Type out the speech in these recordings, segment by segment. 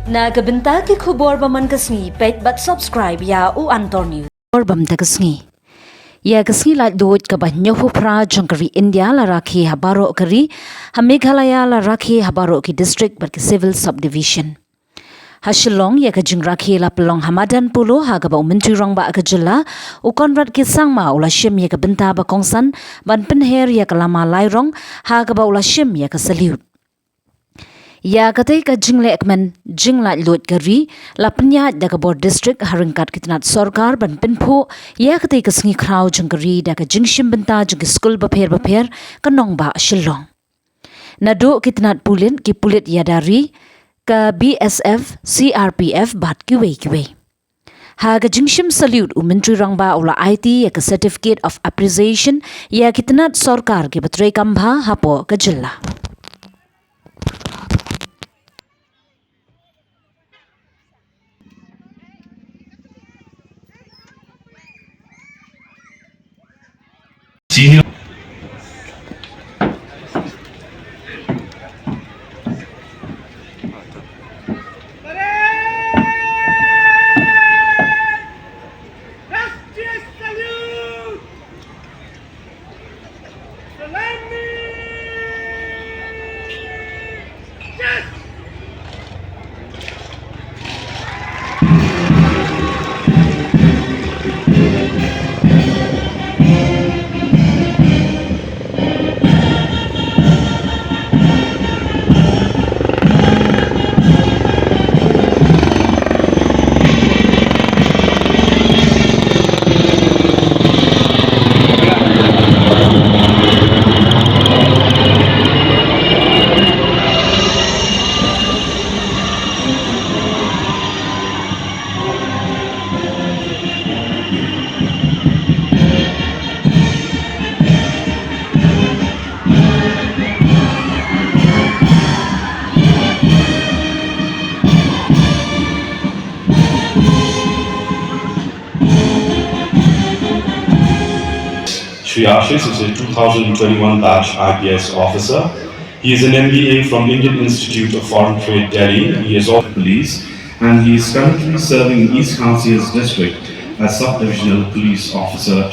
Nagabenta ki khubor baman kasngi page but subscribe ya u antor news. Bam ta kasngi. Ya kasngi la dot ka ba nyofu pra jangkari India la rakhi habaro kari Meghalaya la rakhi habaro ki district bar ki civil subdivision. Hashilong ya ka jingrakhi la pelong Madan Polo ha ka ba umentu rong ba ka jilla u konrad ki sangma ula shim ya ka benta ba kongsan ban penher ya ka lama lai rong ha ka ba ula shim ya ka salute. Ya katai ka jingle ekmen jingla lot kari la penya da ka bor district haringkat kitnat sarkar ban pinpho ya katai ka sngi kraw jingkari da ka jingshim benta jing school ba pher ka nong ba shillong nado kitnat pulit ki pulit yadari ka BSF CRPF bat kiwe ha ka jingshim salute umintri rang ba ula IT ya ka certificate of appreciation ya kitnat sarkar ke batre kambha hapo ka jilla Senior Shri Ashish is a 2021 batch IPS officer. He is an MBA from Indian Institute of Foreign Trade, Delhi. He is also police and he is currently serving in East Council's district as sub-divisional police officer.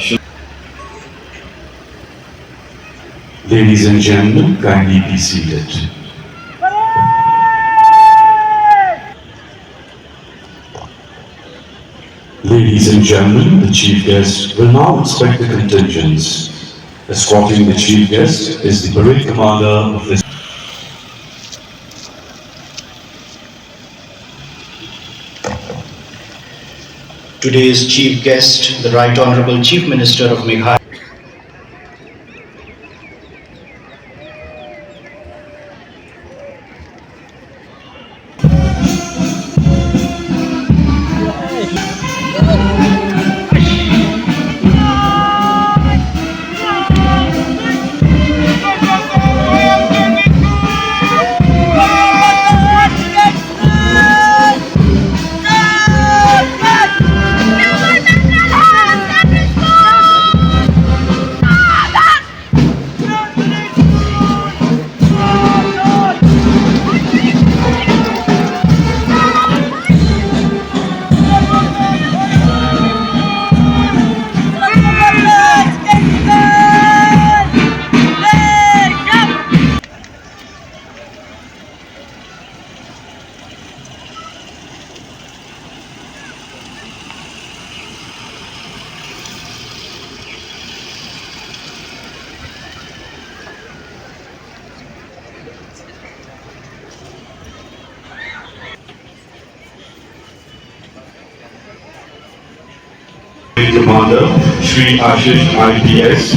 Ladies and gentlemen, kindly be seated. Ladies and gentlemen, the chief guest will now inspect the contingents. Escorting the chief guest is the parade commander of this. Today's chief guest, the Right Honorable Chief Minister of Meghalaya. Commander Shri Ashish IPS,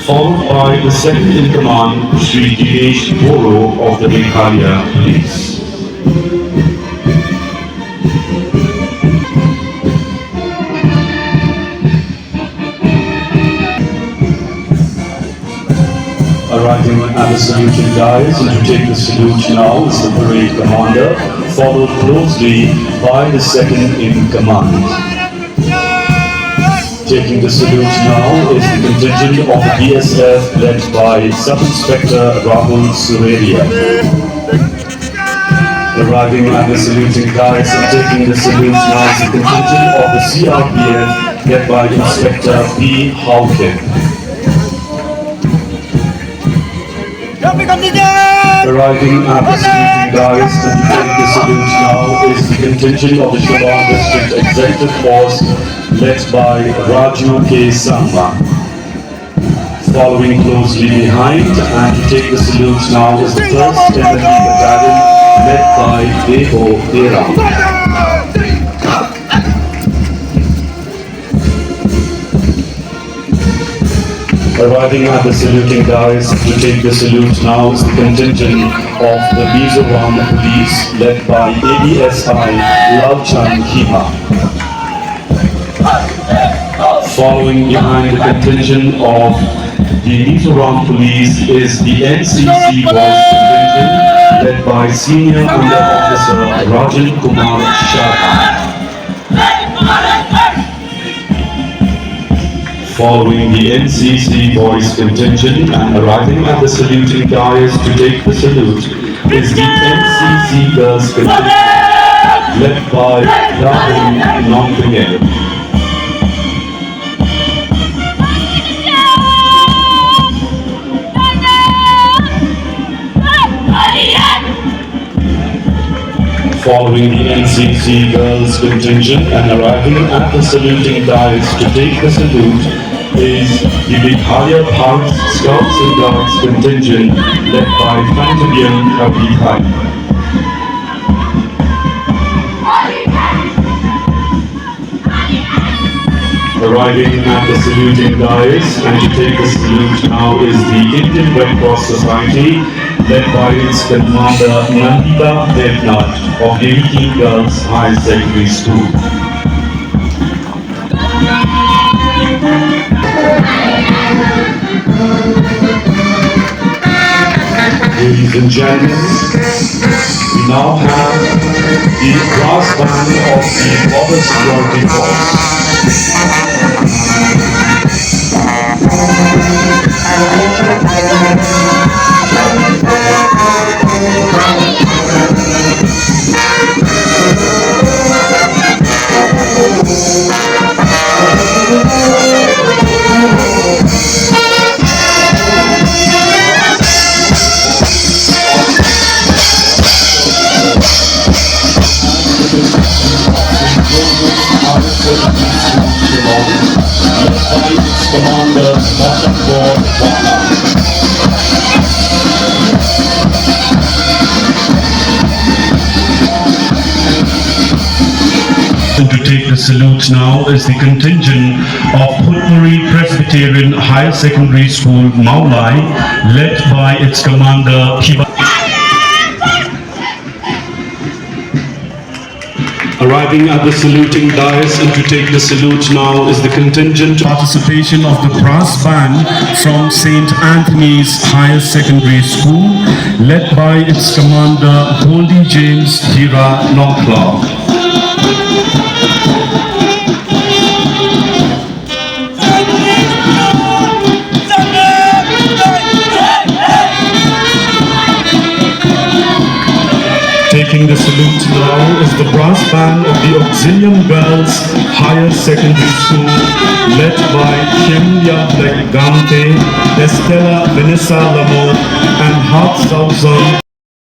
followed by the second in command Shri Madan Polo of the Meghalaya Police. Arriving at the saluting dais and to take the salute now is the parade commander, followed closely by the second in command. Taking the salute now is the contingent of the BSF led by Sub-Inspector Rahul Surelia. Arriving at the saluting guys and taking the salute now is the contingent of the CRPF led by Inspector P. Hawken. Arriving at the saluting guys and taking the salute now is the contingent of the Shillong District Executive Force led by Raju K. Sangma. Following closely behind and to take the salute now is the 1st Infantry Battalion led by Deho Derang. Arriving at the saluting guys to take the salute now is the contingent of the Mizoram Police led by ADSI Lalchan Khynnah. Following behind the contingent of the Mizoram Police is the NCC Boys contingent led by Senior Under Officer Rajan Kumar Sharma. Following the NCC Boys contingent and arriving at the saluting guys to take the salute is the NCC Girls contingent led by Rahul Nongpingel. Following the NCC Girls contingent and arriving at the saluting guys to take the salute is the Bihaya Park Scouts and Guards contingent led by Kyntiew Kabithai. Arriving at the saluting guys and to take the salute now is the Indian Red Cross Society led by its commander Nandita Devnath of 18 Girls High Secondary School. Ladies and gentlemen, we now have the brass band of the Border Security Force. Commander Madan Polo. To take the salute now is the contingent of Putmari Presbyterian Higher Secondary School, Maulai, led by its commander Kiba. Arriving at the saluting dais and to take the salute now is the contingent participation of the brass band from St. Anthony's Higher Secondary School, led by its commander Goldie James Hira Nongkla. Taking the salute now is the brass band of the Auxilium Girls Higher Secondary School, led by Kyntiew Gante, Estella Vanessa Lama, and Hat Sauzan.